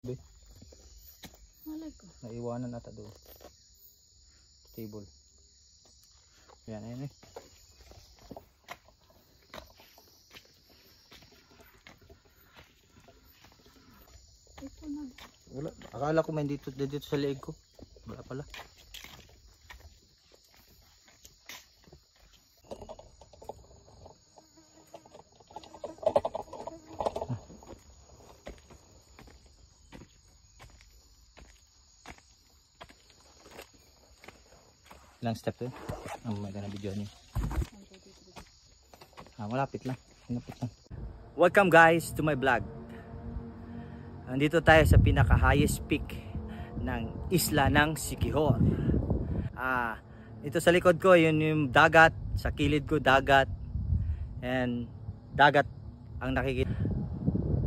Be, Malay ko. naiwanan ata doon. Table. Yan, ayan eh. Ito na. Wala. Akala ko may dito sa leeg ko. Wala pala. Ilang step yun? May ganang video niyo. Malapit lang. Malapit lang. Welcome guys to my vlog. Nandito tayo sa pinaka highest peak ng isla ng Siquijor. Ito sa likod ko, yun yung dagat. Sa kilid ko, dagat. And dagat ang nakikita.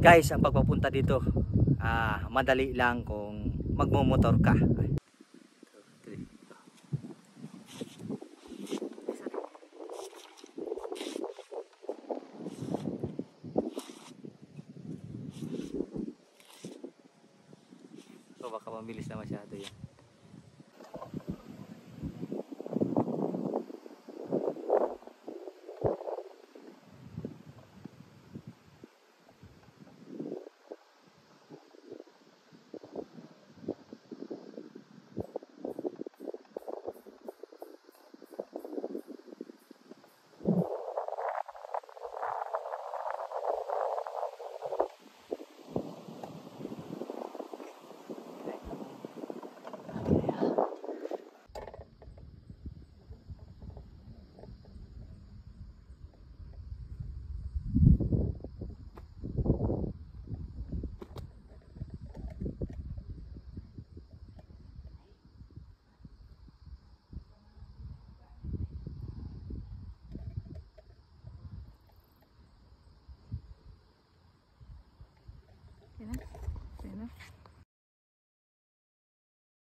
Guys, ang pagpapunta dito, madali lang kung magmumotor ka. So baka mabilis na masyado yan. Ayan na. Ayan na.